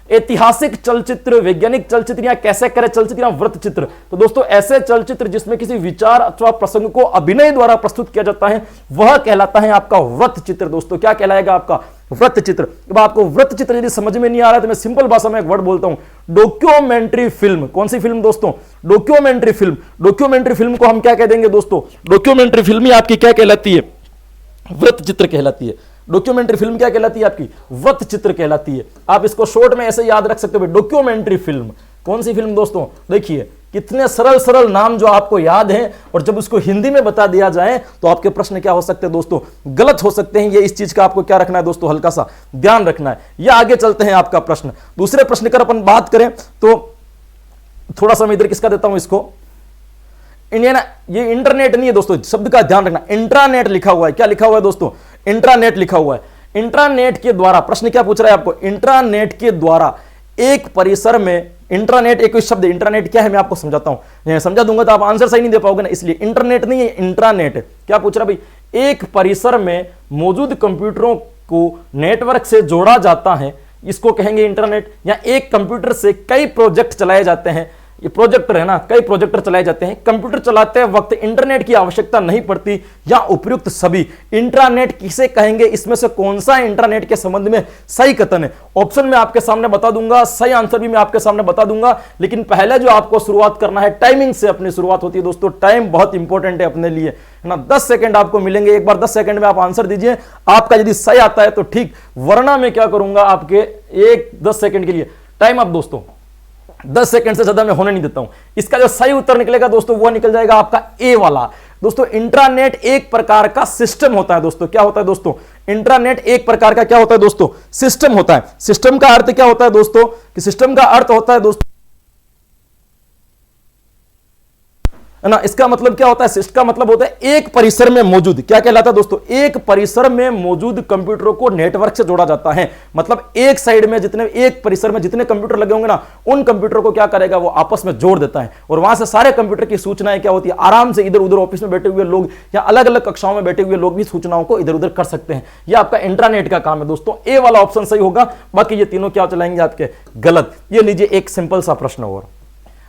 ऐतिहासिक चलचित्र, वैज्ञानिक चलचित्र, या कैसे करे चलचित्र, या व्रत चित्र। तो दोस्तों, ऐसे चलचित्र जिसमें किसी विचार अथवा प्रसंग को अभिनय द्वारा प्रस्तुत किया जाता है वह कहलाता है आपका व्रत चित्र दोस्तों। क्या कहलाएगा आपका? व्रत चित्र। अब आपको व्रत चित्र यदि समझ में नहीं आ रहा है तो मैं सिंपल भाषा में एक वर्ड बोलता हूं, डॉक्यूमेंट्री फिल्म। कौन सी फिल्म दोस्तों? Documentary film. डॉक्यूमेंट्री फिल्म को हम क्या कह देंगे दोस्तों? डॉक्यूमेंट्री फिल्म ही आपकी क्या कहलाती है? व्रत चित्र कहलाती है। डॉक्यूमेंट्री फिल्म क्या कहलाती है आपकी? व्रत चित्र कहलाती है। आप इसको शॉर्ट में ऐसे याद रख सकते हो, डॉक्यूमेंट्री फिल्म। कौन सी फिल्म दोस्तों? देखिए, कितने सरल नाम जो आपको याद हैं, और जब उसको हिंदी में बता दिया जाए तो आपके प्रश्न क्या हो सकते हैं दोस्तों? गलत हो सकते हैं। ये इस चीज का आपको क्या रखना है दोस्तों? हल्का सा ध्यान रखना है। या आगे चलते हैं आपका प्रश्न, दूसरे प्रश्न कर अपन बात करें तो थोड़ा सा मैं इधर किसका देता हूं इसको, इंडियन। ये इंटरनेट नहीं है दोस्तों, शब्द का ध्यान रखना। इंट्रानेट लिखा हुआ है। क्या लिखा हुआ है दोस्तों? इंट्रानेट लिखा हुआ है। इंट्रानेट के द्वारा, प्रश्न क्या पूछ रहा है आपको, इंट्रानेट के द्वारा एक परिसर में, इंट्रानेट एक शब्द, इंट्रानेट क्या है मैं आपको समझाता हूं, समझा दूंगा तो आप आंसर सही नहीं दे पाओगे ना, इसलिए इंटरनेट नहीं है, इंट्रानेट। क्या पूछ रहा भाई, एक परिसर में मौजूद कंप्यूटरों को नेटवर्क से जोड़ा जाता है, इसको कहेंगे इंटरनेट। या एक कंप्यूटर से कई प्रोजेक्ट चलाए जाते हैं, ये प्रोजेक्टर है ना, कई प्रोजेक्टर चलाए जाते हैं, कंप्यूटर चलाते वक्त इंटरनेट की आवश्यकता नहीं पड़ती, या उपयुक्त सभी। इंट्रानेट किसे कहेंगे, इसमें से कौन सा इंटरनेट के संबंध में सही कथन है? ऑप्शन में आपके सामने बता दूंगा, सही आंसर भी मैं आपके सामने बता दूंगा, लेकिन पहले जो आपको शुरुआत करना है, टाइमिंग से अपनी शुरुआत होती है दोस्तों। टाइम बहुत इंपॉर्टेंट है अपने लिए, है ना। 10 सेकंड आपको मिलेंगे, एक बार 10 सेकंड में आप आंसर दीजिए। आपका यदि सही आता है तो ठीक, वरना मैं क्या करूंगा आपके 10 सेकंड के लिए टाइम अप दोस्तों, 10 सेकंड से ज्यादा मैं होने नहीं देता हूं। इसका जो सही उत्तर निकलेगा दोस्तों वो निकल जाएगा आपका ए वाला। दोस्तों इंट्रानेट एक प्रकार का सिस्टम होता है दोस्तों। क्या होता है दोस्तों, इंट्रानेट एक प्रकार का क्या होता है दोस्तों, सिस्टम होता है। सिस्टम का अर्थ क्या होता है दोस्तों, कि सिस्टम का अर्थ होता है दोस्तों, है ना, इसका मतलब क्या होता है, इसका मतलब होता है एक परिसर में मौजूद, क्या कहलाता है दोस्तों, एक परिसर में मौजूद कंप्यूटरों को नेटवर्क से जोड़ा जाता है। मतलब एक साइड में जितने, एक परिसर में जितने कंप्यूटर लगे होंगे ना, उन कंप्यूटर को क्या करेगा, वो आपस में जोड़ देता है, और वहां से सारे कंप्यूटर की सूचनाएं क्या होती है, आराम से इधर उधर ऑफिस में बैठे हुए लोग या अलग अलग कक्षाओं में बैठे हुए लोग भी सूचनाओं को इधर उधर कर सकते हैं। ये आपका इंट्रानेट का काम है दोस्तों। ए वाला ऑप्शन सही होगा, बाकी ये तीनों क्या चलाएंगे आपके गलत। ये लीजिए एक सिंपल सा प्रश्न और,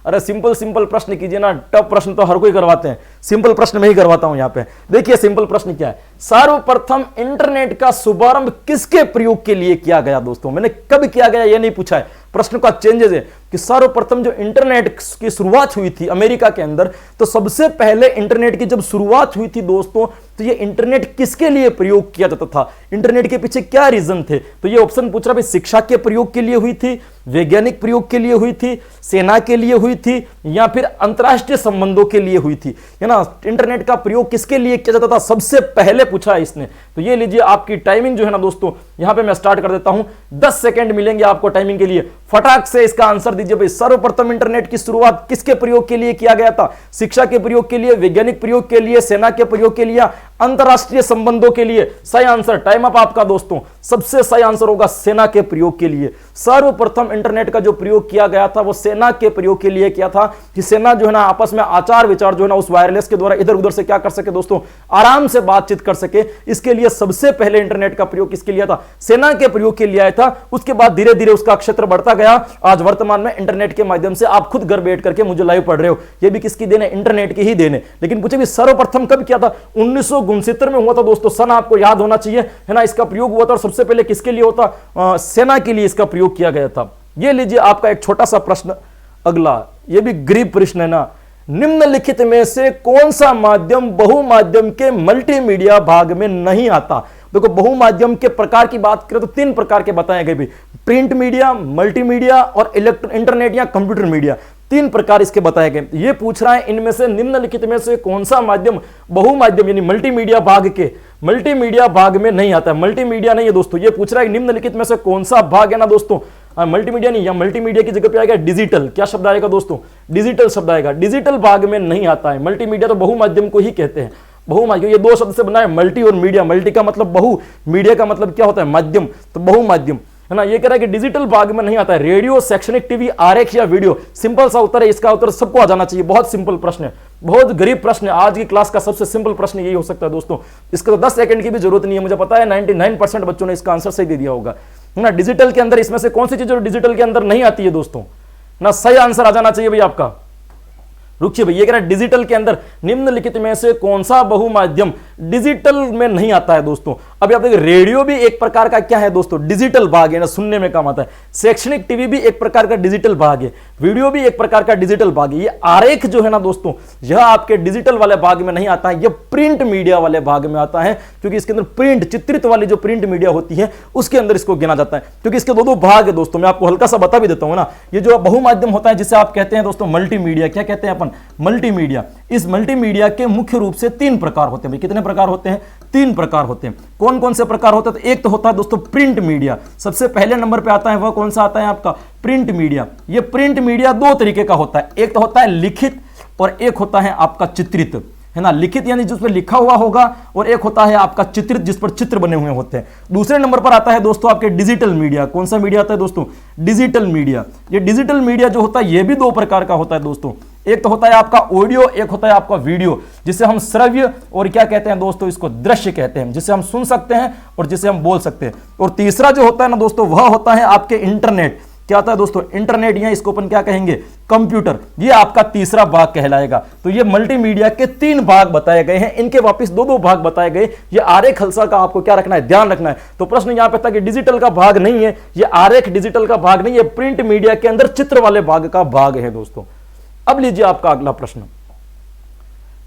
अरे सिंपल सिंपल प्रश्न कीजिए ना, टफ प्रश्न तो हर कोई करवाते हैं, सिंपल प्रश्न मैं ही करवाता हूं। यहां पे देखिए सिंपल प्रश्न क्या है, सर्वप्रथम इंटरनेट का शुभारंभ किसके प्रयोग के लिए किया गया दोस्तों। मैंने कब किया गया ये नहीं पूछा है, प्रश्न का चेंजेस है कि सर्वप्रथम जो इंटरनेट की शुरुआत हुई थी अमेरिका के अंदर, तो सबसे पहले इंटरनेट की जब शुरुआत हुई थी दोस्तों, तो ये इंटरनेट किसके लिए प्रयोग किया जाता था, इंटरनेट के पीछे क्या रीजन थे। तो ये ऑप्शन पूछ रहा भाई, शिक्षा के प्रयोग के लिए हुई थी, वैज्ञानिक प्रयोग के लिए हुई थी, सेना के लिए हुई थी, या फिर अंतरराष्ट्रीय संबंधों के लिए हुई थी, है ना। इंटरनेट का प्रयोग किसके लिए किया जाता था, सबसे पहले पूछा है इसने। तो ये लीजिए आपकी टाइमिंग जो है ना दोस्तों, यहां पे मैं स्टार्ट कर देता हूं, 10 सेकंड मिलेंगे आपको टाइमिंग के लिए, फटाक से इसका आंसर दीजिए भाई। सर्वप्रथम इंटरनेट की शुरुआत किसके प्रयोग के लिए किया गया था, शिक्षा के प्रयोग के लिए, वैज्ञानिक प्रयोग के लिए, सेना के प्रयोग के लिए, अंतरराष्ट्रीय संबंधों के लिए। सही आंसर, टाइम अप आपका दोस्तों, सबसे सही आंसर होगा सेना के प्रयोग के लिए। सर्वप्रथम इंटरनेट का जो प्रयोग किया गया था वो सेना के प्रयोग के लिए किया था, कि सेना जो है ना आपस में आचार विचार जो है ना उस वायरलेस के द्वारा इधर उधर से क्या कर सके दोस्तों, आराम से बातचीत कर सके। इसके लिए सबसे पहले इंटरनेट का प्रयोग किसके लिए था, सेना के प्रयोग के लिए आया था। उसके बाद धीरे धीरे उसका क्षेत्र बढ़ता गया। आज वर्तमान में इंटरनेट के माध्यम से आप खुद घर बैठ करके मुझे लाइव पढ़ रहे हो, ये भी किसकी देन है, इंटरनेट की ही देन है। लेकिन पूछे भी सर्वप्रथम कब किया था, 1969 में हुआ था दोस्तों, सन आपको याद होना चाहिए, है ना। इसका प्रयोग हुआ था और सबसे पहले किसके लिए होता, सेना के लिए इसका प्रयोग किया गया था। ये लीजिए आपका एक छोटा सा प्रश्न अगला, ये भी गरीब प्रश्न है ना, निम्नलिखित में से कौन सा माध्यम बहुमाध्यम के मल्टीमीडिया भाग में नहीं आता। देखो बहुमाध्यम के प्रकार की बात करें तो 3 प्रकार के बताए गए भी, प्रिंट मीडिया, मल्टीमीडिया और इंटरनेट या कंप्यूटर मीडिया, 3 प्रकार इसके बताए गए। ये पूछ रहा है इनमें से निम्नलिखित में से कौन सा माध्यम बहुमाध्यम यानी मल्टीमीडिया भाग के, मल्टीमीडिया भाग में नहीं आता है। मल्टीमीडिया नहीं है दोस्तों, ये पूछ रहा है निम्नलिखित में से कौन सा भाग है ना दोस्तों, मल्टीमीडिया नहीं, या मल्टीमीडिया की जगह पे आएगा डिजिटल। क्या शब्द आएगा दोस्तों, डिजिटल शब्द आएगा, डिजिटल भाग में नहीं आता है। मल्टीमीडिया तो बहुमाध्यम को ही कहते हैं, बहुमाध्यम ये 2 शब्द से बना है, मल्टी और मीडिया। मल्टी का मतलब बहु, मीडिया का मतलब क्या होता है, माध्यम, तो बहुमाध्यम, है ना। ये कह रहा है कि डिजिटल भाग में नहीं आता है। रेडियो, शैक्षणिक, टीवी, आरेख या वीडियो, सिंपल सा उत्तर है, इसका उत्तर सबको आ जाना चाहिए। बहुत सिंपल प्रश्न है, बहुत गरीब प्रश्न है, आज की क्लास का सबसे सिंपल प्रश्न यही हो सकता है दोस्तों। इसका तो 10 सेकंड की भी जरूरत नहीं है, मुझे पता है 99% बच्चों ने इसका आंसर सही दे दिया होगा, है ना। डिजिटल के अंदर इसमें से कौन सी चीज डिजिटल के अंदर नहीं आती है दोस्तों, ना। सही आंसर आ जाना चाहिए भाई आपका। रुकिए भाई, ये कह रहा है डिजिटल के अंदर निम्नलिखित में से कौन सा बहुमाध्यम डिजिटल में नहीं आता है दोस्तों। अभी आप देखिए, रेडियो भी एक प्रकार का क्या है दोस्तों, डिजिटल भाग है ना, सुनने में काम आता है। शैक्षणिक टीवी भी एक प्रकार का डिजिटल भाग है, वीडियो भी एक प्रकार का डिजिटल भाग है। ये आरेख जो है ना दोस्तों, यह आपके डिजिटल वाले भाग में नहीं आता है, यह प्रिंट मीडिया वाले भाग में आता है, क्योंकि इसके अंदर प्रिंट, चित्रित वाली जो प्रिंट मीडिया होती है उसके अंदर इसको गिना जाता है। क्योंकि इसके 2 भाग है दोस्तों, मैं आपको हल्का सा बता भी देता हूं ना। ये जो बहुमाध्यम होता है जिसे आप कहते हैं दोस्तों मल्टीमीडिया, क्या कहते हैं अपन, मल्टीमीडिया। इस मल्टीमीडिया के मुख्य रूप से 3 प्रकार होते हैं। कितने प्रकार होते हैं, 3 प्रकार होते हैं। कौन कौन से प्रकार होते हैं, तो एक तो होता है दोस्तों प्रिंट मीडिया, सबसे पहले नंबर पे आता है, वह कौन सा आता है आपका, प्रिंट मीडिया। ये प्रिंट मीडिया 2 तरीके का होता है, एक तो होता है लिखित और एक होता है आपका चित्रित। है ना, लिखित यानी जिस पर लिखा हुआ होगा, और एक होता है आपका चित्रित जिस पर चित्र बने हुए होते हैं। दूसरे नंबर पर आता है दोस्तों आपके डिजिटल मीडिया। कौन सा मीडिया आता है दोस्तों? Digital media. ये डिजिटल मीडिया जो होता है ये भी दो प्रकार का होता है दोस्तों, एक तो होता है आपका ऑडियो, एक होता है आपका वीडियो, जिसे हम श्रव्य और क्या कहते हैं दोस्तों, इसको दृश्य कहते हैं, जिसे हम सुन सकते हैं और जिसे हम बोल सकते हैं। और तीसरा जो होता है ना दोस्तों, वह होता है आपके इंटरनेट। क्या होता है दोस्तों? इंटरनेट, या इसको अपन क्या कहेंगे? कंप्यूटर। ये आपका तीसरा भाग कहलाएगा। तो ये मल्टीमीडिया के 3 भाग बताए गए हैं, इनके वापस 2-2 भाग बताए गए। ये आरेख खलसा का आपको क्या रखना है? ध्यान रखना है। तो प्रश्न यहां पे था कि डिजिटल का भाग नहीं है, ये आरेख डिजिटल का भाग नहीं है, प्रिंट मीडिया के अंदर चित्र वाले भाग का भाग है दोस्तों। अब लीजिए आपका अगला प्रश्न,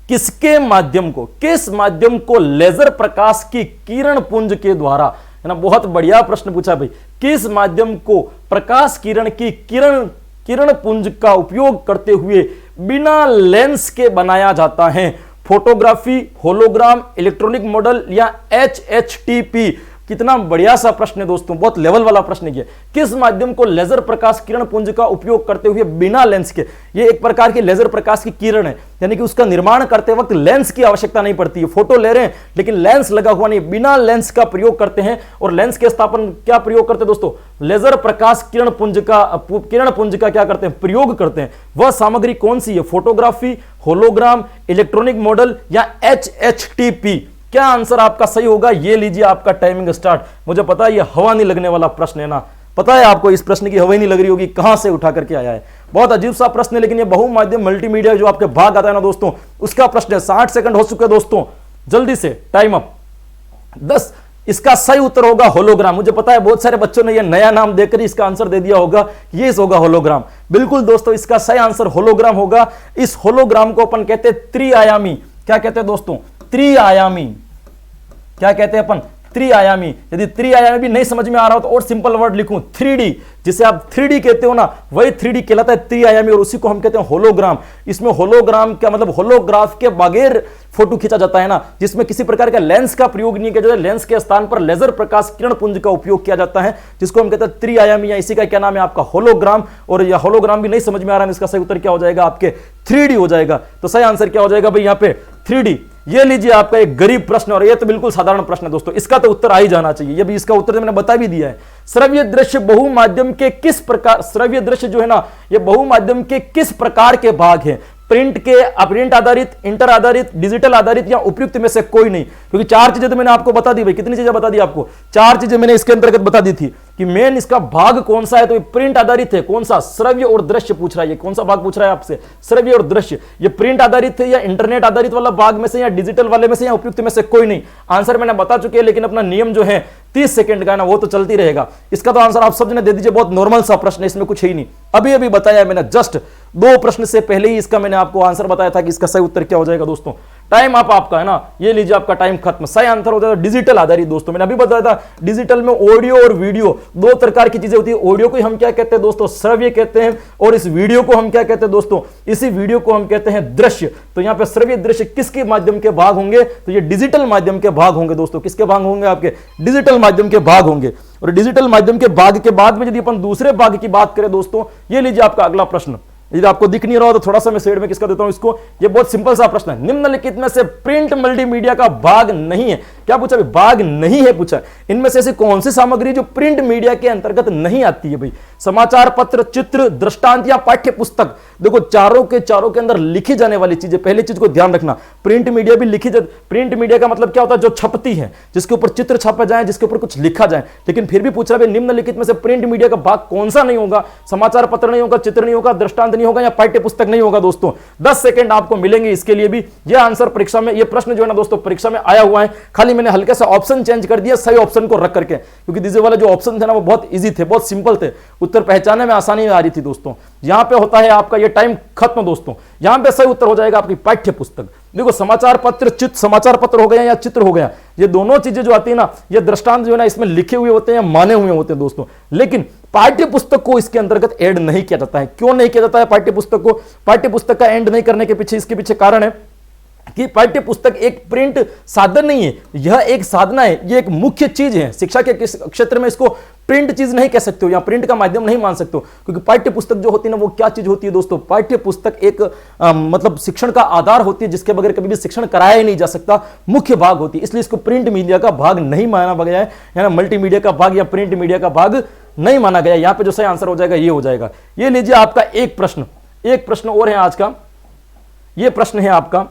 किसके माध्यम को, किस माध्यम को लेजर प्रकाश की किरण पुंज के द्वारा, है ना, बहुत बढ़िया प्रश्न पूछा भाई, किस माध्यम को प्रकाश किरण की किरण पुंज का उपयोग करते हुए बिना लेंस के बनाया जाता है? फोटोग्राफी, होलोग्राम, इलेक्ट्रॉनिक मॉडल या HHTP? कितना बढ़िया सा प्रश्न है दोस्तों, बहुत लेवल वाला प्रश्न है। किस माध्यम को लेजर प्रकाश किरण पुंज का उपयोग करते हुए बिना लेंस के, ये एक प्रकार की लेजर प्रकाश की किरण है, यानी कि उसका निर्माण करते वक्त लेंस की आवश्यकता नहीं पड़ती है। फोटो ले रहे हैं लेकिन लेंस लगा हुआ नहीं, बिना लेंस का प्रयोग करते हैं। और लेंस के स्थापन क्या प्रयोग करते हैं दोस्तों? लेजर प्रकाश किरण पुंज का क्या करते हैं? प्रयोग करते हैं। वह सामग्री कौन सी है? फोटोग्राफी, होलोग्राम, इलेक्ट्रॉनिक मॉडल या HHTP? क्या आंसर आपका सही होगा? ये लीजिए आपका टाइमिंग स्टार्ट। मुझे पता है ये हवा नहीं लगने वाला प्रश्न है ना, पता है आपको, इस प्रश्न की हवा ही नहीं लग रही होगी, कहां से उठा करके आया है। बहुत अजीब सा प्रश्न है, लेकिन ये बहुमाध्यम मल्टीमीडिया जो आपके भाग आता है ना दोस्तों, उसका प्रश्न है। 60 सेकंड हो चुके दोस्तों, जल्दी से टाइम अप। 10, इसका सही उत्तर होगा होलोग्राम। मुझे पता है बहुत सारे बच्चों ने ये नया नाम देकर इसका आंसर दे दिया होगा, ये होगा होलोग्राम। बिल्कुल दोस्तों, इसका सही आंसर होलोग्राम होगा। इस होलोग्राम को अपन कहते हैं त्रिआयामी। क्या कहते हैं दोस्तों? त्रिआयामी। क्या कहते हैं अपन? त्रिआयामी। यदि त्रिआयामी भी नहीं समझ में आ रहा हो तो और सिंपल वर्ड लिखूं 3D, जिसे आप 3D कहते हो ना, वही 3D कहलाता है त्रिआयामी, और उसी को हम कहते हैं होलोग्राम। इसमें होलोग्राम का मतलब होलोग्राफ के बगैर फोटो खींचा जाता है ना, जिसमें किसी प्रकार का लेंस का प्रयोग नहीं किया जाता, लेंस के स्थान पर लेजर प्रकाश किरण पुंज का उपयोग किया जाता है, जिसको हम कहते हैं त्रिआयामी, या इसी का क्या नाम है आपका? होलोग्राम। और यह होलोग्राम भी नहीं समझ में आ रहा है, इसका सही उत्तर क्या हो जाएगा? आपके 3D हो जाएगा। तो सही आंसर क्या हो जाएगा भाई यहाँ पे? 3D। ये लीजिए आपका एक गरीब प्रश्न, और ये तो बिल्कुल साधारण प्रश्न है दोस्तों, इसका तो उत्तर आ ही जाना चाहिए। ये भी इसका उत्तर मैंने बता भी दिया है। श्रव्य दृश्य बहुमाध्यम के किस प्रकार, श्रव्य दृश्य जो है ना, ये बहुमाध्यम के किस प्रकार के भाग हैं? प्रिंट आधारित, इंटर आधारित, डिजिटल आधारित या उपयुक्त में से कोई नहीं? क्योंकि 4 चीजें तो मैंने आपको बता दी भाई। कितनी चीजें बता दी आपको? 4 चीजें मैंने इसके अंतर्गत बता दी थी कि मेन इसका भाग कौन सा है, तो ये प्रिंट आधारित है। कौन सा? श्रव्य और दृश्य पूछ रहा है। ये कौन सा भाग पूछ रहा है आपसे? श्रव्य और दृश्य। ये प्रिंट आधारित है या इंटरनेट आधारित वाला भाग में से, या डिजिटल वाले में से, या उपयुक्त में से कोई नहीं? आंसर मैंने बता चुके हैं, लेकिन अपना नियम जो है 30 सेकंड का ना, वो तो चलती रहेगा। इसका तो आंसर आप सब जने दे दीजिए, बहुत नॉर्मल सा प्रश्न है, इसमें कुछ ही नहीं। अभी अभी बताया मैंने, जस्ट 2 प्रश्न से पहले ही इसका मैंने आपको आंसर बताया था कि इसका सही उत्तर क्या हो जाएगा दोस्तों। टाइम आप आपका है ना, ये लीजिए आपका टाइम खत्म। सही आंसर हो जाएगा डिजिटल आधारित दोस्तों। मैंने अभी बताया था डिजिटल में ऑडियो और वीडियो 2 प्रकार की चीजें होती है। ऑडियो को हम क्या कहते हैं दोस्तों? श्रव्य कहते हैं, और इस वीडियो को हम क्या कहते हैं दोस्तों? इसी वीडियो को हम कहते हैं दृश्य। तो यहाँ पे श्रव्य दृश्य किसके माध्यम के भाग होंगे? तो ये डिजिटल माध्यम के भाग होंगे दोस्तों। किसके भाग होंगे? आपके डिजिटल माध्यम के भाग होंगे। और डिजिटल माध्यम के भाग के बाद में यदि अपन दूसरे भाग की बात करें दोस्तों, ये लीजिए आपका अगला प्रश्न। यदि आपको दिख नहीं रहा हो तो थोड़ा सा मैं शेड में किसका देता हूं इसको। ये बहुत सिंपल सा प्रश्न है। निम्नलिखित में से प्रिंट मल्टीमीडिया का भाग नहीं है। क्या पूछा भाई? भाग नहीं है पूछा। इनमें से ऐसी कौन सी सामग्री जो प्रिंट मीडिया के अंतर्गत नहीं आती है भाई? समाचार पत्र, चित्र, दृष्टांत या पाठ्य पुस्तक। देखो चारों के अंदर लिखी जाने वाली चीजें, पहली चीज को ध्यान रखना, प्रिंट मीडिया भी लिखी जाती। प्रिंट मीडिया का मतलब क्या होता है? जो छपती है, जिसके ऊपर चित्र छापा जाए, जिसके ऊपर कुछ लिखा जाए। लेकिन फिर भी पूछ रहा है निम्नलिखित में से प्रिंट मीडिया का भाग कौन सा नहीं होगा? समाचार पत्र नहीं होगा, चित्र नहीं होगा, दृष्टांत नहीं होगा, या पाठ्य पुस्तक नहीं होगा दोस्तों। 10 सेकंड आपको मिलेंगे इसके लिए भी। यह आंसर परीक्षा में, यह प्रश्न जो है ना दोस्तों परीक्षा में आया हुआ है, खाली मैंने हल्के से ऑप्शन चेंज कर दिया सही ऑप्शन को रख करके, क्योंकि दूसरे वाले जो ऑप्शन थे ना वो बहुत इजी थे, बहुत सिंपल थे, उत्तर पहचानने में आसानी आ रही थी दोस्तों। यहां पे होता है आपका ये टाइम खत्म दोस्तों। यहां पे सही उत्तर हो जाएगा आपकी पाठ्य पुस्तक। देखो समाचार पत्र, समाचार पत्र हो गया या चित्र हो गया, ये दोनों चीजें जो आती है ना, ये दृष्टांत जो है ना इसमें लिखे हुए होते हैं या माने हुए होते हैं दोस्तों। लेकिन पाठ्य पुस्तक को इसके अंतर्गत ऐड नहीं किया जाता है। क्यों नहीं किया जाता है पाठ्य पुस्तक को? पाठ्य पुस्तक का ऐड नहीं करने के पीछे, इसके पीछे कारण है कि पाठ्य पुस्तक एक प्रिंट साधन नहीं है, यह एक साधना है, यह एक मुख्य चीज है। शिक्षा के क्षेत्र में इसको प्रिंट चीज नहीं कह सकते हो, या प्रिंट का माध्यम नहीं मान सकते हो, क्योंकि पाठ्य पुस्तक जो होती है ना वो क्या चीज होती है दोस्तों, पाठ्य पुस्तक एक मतलब शिक्षण का आधार होती है, जिसके बगैर कभी भी शिक्षण कराया ही नहीं जा सकता, मुख्य भाग होती है। इसलिए इसको प्रिंट मीडिया का भाग नहीं माना गया है, या मल्टीमीडिया का भाग या प्रिंट मीडिया का भाग नहीं माना गया। यहां पे जो सही आंसर हो जाएगा ये हो जाएगा। ये लीजिए आपका एक प्रश्न और है आज का। ये प्रश्न है आपका,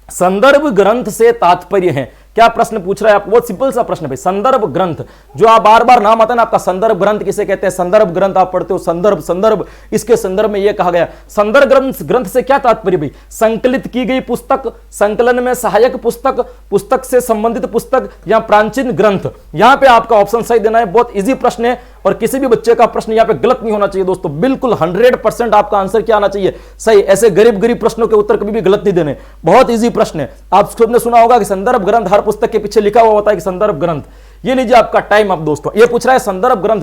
संदर्भ ग्रंथ से तात्पर्य है। क्या प्रश्न पूछ रहा है आपको, बहुत सिंपल सा प्रश्न भाई। संदर्भ ग्रंथ, जो आप बार बार नाम आता है ना आपका, संदर्भ ग्रंथ किसे कहते हैं, संदर्भ ग्रंथ आप पढ़ते हो, संदर्भ, इसके संदर्भ में यह कहा गया। संदर्भ ग्रंथ से क्या तात्पर्य भाई, संकलित की गई पुस्तक, संकलन में सहायक पुस्तक, पुस्तक से संबंधित पुस्तक, या प्राचीन ग्रंथ। यहां पे आपका ऑप्शन सही देना है। बहुत इजी प्रश्न है और किसी भी बच्चे का प्रश्न यहां पे गलत नहीं होना चाहिए दोस्तों, बिल्कुल 100% आपका आंसर क्या आना चाहिए, सही। ऐसे गरीब प्रश्नों के उत्तर कभी भी गलत नहीं देने, बहुत इजी प्रश्न है। आप सबने सुना होगा कि संदर्भ ग्रंथ, हर पुस्तक के पीछे लिखा हुआ होता है कि संदर्भ ग्रंथ। ये लीजिए आपका टाइम अब दोस्तों। ये पूछ रहा है संदर्भ ग्रंथ,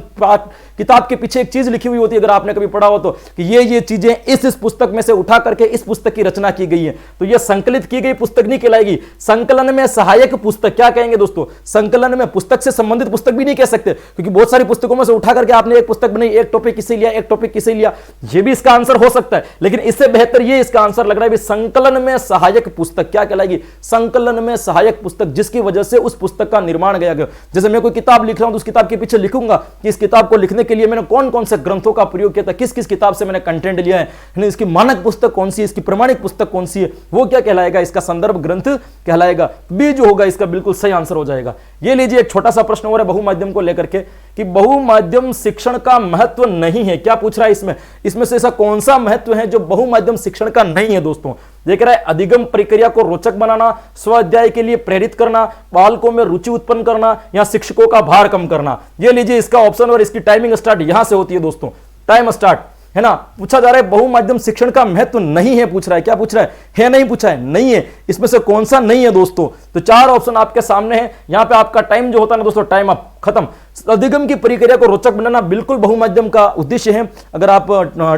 किताब के पीछे एक चीज लिखी हुई होती है, अगर आपने कभी पढ़ा हो तो, कि ये चीजें इस पुस्तक में से उठा करके इस पुस्तक की रचना की गई है, तो ये संकलित की गई पुस्तक नहीं कहलाएगी। संकलन में सहायक पुस्तक क्या कहेंगे दोस्तों, संकलन में पुस्तक से संबंधित पुस्तक भी नहीं कह सकते, क्योंकि बहुत सारी पुस्तकों में से उठा करके आपने एक पुस्तक बनाई, एक टॉपिक किसे लिया, एक टॉपिक किसे लिया, ये भी इसका आंसर हो सकता है, लेकिन इससे बेहतर ये इसका आंसर लग रहा है। संकलन में सहायक पुस्तक क्या कहलाएगी, संकलन में सहायक पुस्तक, जिसकी वजह से उस पुस्तक का निर्माण किया गया। जैसे मैं कोई किताब लिख रहा हूं तो उस किताब के पीछे लिखूंगा कि इस किताब को लिखने के लिए मैंने कौन कौन से ग्रंथों का प्रयोग किया था, किस किस किताब से मैंने कंटेंट लिया है, इसकी मानक पुस्तक कौन सी है, इसकी प्रमाणिक पुस्तक कौन सी है, वो क्या कहलाएगा, इसका संदर्भ ग्रंथ कहलाएगा। बी जो होगा इसका बिल्कुल सही आंसर हो जाएगा। ये लीजिए एक छोटा सा प्रश्न और है बहुमाध्यम को लेकर के, कि बहुमाध्यम शिक्षण का महत्व नहीं है। क्या पूछ रहा है इसमें से ऐसा कौन सा महत्व है जो बहुमाध्यम शिक्षण का नहीं है दोस्तों। देख रहा है, अधिगम प्रक्रिया को रोचक बनाना, स्व अध्याय के लिए प्रेरित करना, बालकों में रुचि उत्पन्न करना, या शिक्षकों का भार कम करना। ये लीजिए इसका ऑप्शन, और इसकी टाइमिंग स्टार्ट यहां से होती है दोस्तों, टाइम स्टार्ट है ना। पूछा जा रहा है बहुमाध्यम शिक्षण का महत्व नहीं है, पूछ रहा है। क्या पूछ रहा है नहीं पूछा है, नहीं है। इसमें से कौन सा नहीं है दोस्तों, तो 4 ऑप्शन आपके सामने है। यहां पे आपका टाइम जो होता है ना दोस्तों, टाइम अप, खत्म। अधिगम की प्रक्रिया को रोचक बनाना बिल्कुल बहुमाध्यम का उद्देश्य है। अगर आप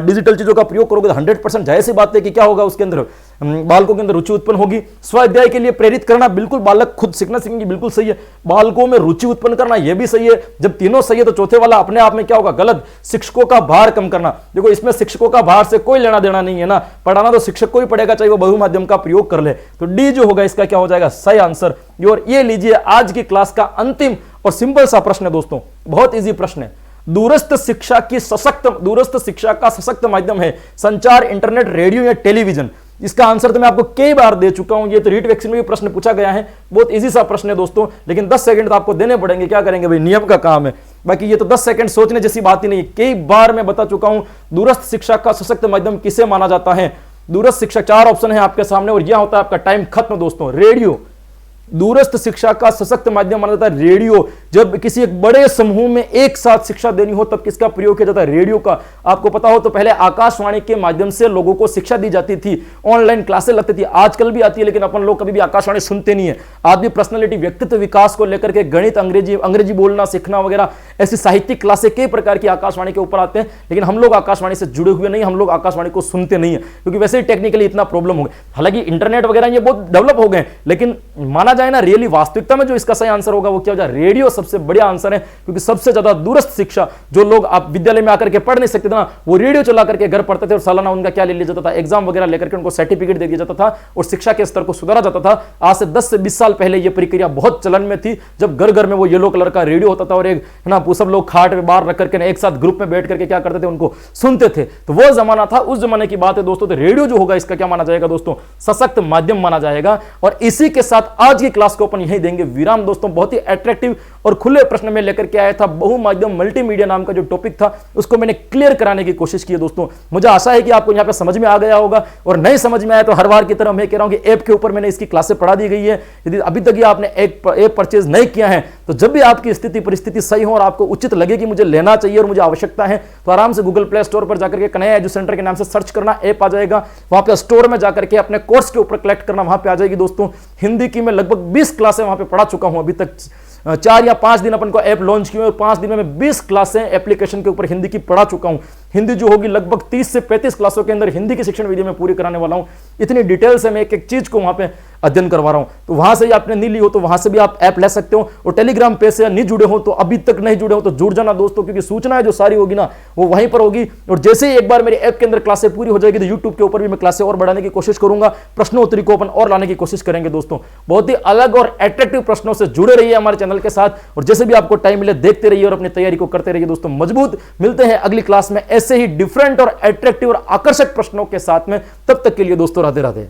डिजिटल चीजों का प्रयोग करोगे तो 100% जाहिर सी बात है कि क्या होगा, उसके अंदर बालकों के अंदर रुचि उत्पन्न होगी। स्व अध्याय के लिए प्रेरित करना, बिल्कुल बालक खुद सीखना सीखेंगे, बिल्कुल सही है। बालकों में रुचि उत्पन्न करना, यह भी सही है। जब तीनों सही है तो चौथे वाला अपने आप में क्या होगा, गलत। शिक्षकों का भार कम करना, देखो इसमें शिक्षकों का भार से कोई लेना देना नहीं है ना, पढ़ाना तो शिक्षक को ही पड़ेगा, चाहे वो बहुमाध्यम का प्रयोग कर ले। तो डी जो होगा इसका क्या हो जाएगा, सही आंसर। और ये लीजिए आज की क्लास का अंतिम और सिंपल सा प्रश्न है दोस्तों, बहुत इजी प्रश्न है। दूरस्थ शिक्षा का सशक्त माध्यम है संचार, इंटरनेट, रेडियो या टेलीविजन। इसका आंसर तो मैं आपको कई बार दे चुका हूं, ये तो रीट वैक्सीन में भी प्रश्न पूछा गया है। बहुत इजी सा प्रश्न है दोस्तों, लेकिन 10 सेकंड तो आपको देने पड़ेंगे। क्या करेंगे भाई, नियम का काम है। बाकी ये तो 10 सेकंड सोचने जैसी बात ही नहीं, कई बार मैं बता चुका हूं। दूरस्थ शिक्षा का सशक्त माध्यम किसे माना जाता है, दूरस्थ शिक्षा। 4 ऑप्शन है आपके सामने, और यह होता है आपका टाइम खत्म दोस्तों। रेडियो, दूरस्थ शिक्षा का सशक्त माध्यम माना जाता है रेडियो। जब किसी एक बड़े समूह में एक साथ शिक्षा देनी हो तब किसका प्रयोग किया जाता है, रेडियो का। आपको पता हो तो पहले आकाशवाणी के माध्यम से लोगों को शिक्षा दी जाती थी, ऑनलाइन क्लासेस लगती थी, आजकल भी आती है, लेकिन अपन लोग कभी भी आकाशवाणी सुनते नहीं है। आज भी पर्सनालिटी, व्यक्तित्व विकास को लेकर के गणित, अंग्रेजी बोलना सीखना वगैरह, ऐसी साहित्यिक क्लासें कई प्रकार की आकाशवाणी के ऊपर आते हैं, लेकिन हम लोग आकाशवाणी से जुड़े हुए नहीं, हम लोग आकाशवाणी को सुनते नहीं है, क्योंकि वैसे ही टेक्निकली इतना प्रॉब्लम हो गया। हालांकि इंटरनेट वगैरह ये बहुत डेवलप हो गए, लेकिन माना जाए ना रियली वास्तविकता में जो इसका सही आंसर होगा वो क्या हो जाए, रेडियो सबसे बढ़िया आंसर है। क्योंकि सबसे ज्यादा दूरस्थ शिक्षा, जो लोग आप विद्यालय में आकर के पढ़ नहीं सकते थे ना, वो रेडियो चला करके घर पढ़ते थे, और सालाना उनका क्या ले लिया जाता था, एग्जाम वगैरह लेकर के उनको सर्टिफिकेट दे दिया जाता था, और शिक्षा के स्तर को सुधारा जाता था। आज से 10 से 20 साल पहले ये प्रक्रिया बहुत चलन में थी, जब घर घर में वो येलो कलर का रेडियो होता था, और एक है ना सब लोग खाट में बाहर रख करके एक साथ ग्रुप में बैठ करके क्या करते थे, उनको सुनते थे। तो वो जमाना था, उस जमाने की बात है दोस्तों। तो रेडियो जो होगा इसका क्या माना जाएगा दोस्तों, सशक्त माध्यम माना जाएगा। और इसी के साथ आज की क्लास को अपन यही देंगे विराम दोस्तों। बहुत ही अट्रैक्टिव और खुले प्रश्न में लेकर के आया था, बहुमाध्यम मल्टीमीडिया नाम का जो टॉपिक था उसको मैंने क्लियर कराने की कोशिश की है दोस्तों। मुझे आशा है कि आपको यहां पे समझ में आ गया होगा, और नहीं समझ में आया तो हर बार की तरह मैं कह रहा हूं कि ऐप के ऊपर मैंने इसकी क्लासें पढ़ा दी गई है। यदि अभी तक ये आपने ऐप परचेज नहीं किया है तो जब भी आपकी स्थिति परिस्थिति सही हो और आपको उचित लगे कि मुझे लेना चाहिए और मुझे आवश्यकता है, तो आराम से गूगल प्ले स्टोर पर जाकर के कन्हैया एजू सेंटर के नाम से सर्च करना, ऐप आ जाएगा। वहां पे स्टोर में जाकर के अपने कोर्स के ऊपर कलेक्ट करना, वहां पे आ जाएगी दोस्तों। हिंदी की मैं लगभग 20 क्लासें वहां पे पढ़ा चुका हूं। अभी तक 4 या 5 दिन अपन को ऐप लॉन्च किए, और 5 दिन में मैं 20 क्लासें एप्लीकेशन के ऊपर हिंदी की पढ़ा चुका हूं। हिंदी जो होगी लगभग 30 से 35 क्लासों के अंदर हिंदी की शिक्षण वीडियो में पूरी कराने वाला हूं। इतनी डिटेल से मैं एक एक चीज को वहां पे अध्ययन करवा रहा हूं। तो वहां से आपने नहीं ली हो तो वहां से भी आप ऐप ले सकते हो। और टेलीग्राम पे से नहीं जुड़े हो तो अभी तक नहीं जुड़े हो तो जुड़ जाना दोस्तों, क्योंकि सूचनाएं जो सारी होगी ना वो वहीं पर होगी। और जैसे ही एक बार मेरी ऐप के अंदर क्लासें पूरी हो जाएगी तो यूट्यूब के ऊपर भी मैं क्लासें और बढ़ाने की कोशिश करूंगा, प्रश्नोत्तरी को अपन और लाने की कोशिश करेंगे दोस्तों। बहुत ही अलग और एट्रैक्टिव प्रश्नों से जुड़े रहिए हमारे चैनल के साथ, और जैसे भी आपको टाइम मिले देखते रहिए और अपनी तैयारी को करते रहिए दोस्तों। मजबूत मिलते हैं अगली क्लास में ऐसे ही डिफरेंट और एट्रैक्टिव और आकर्षक प्रश्नों के साथ में। तब तक के लिए दोस्तों राधे राधे।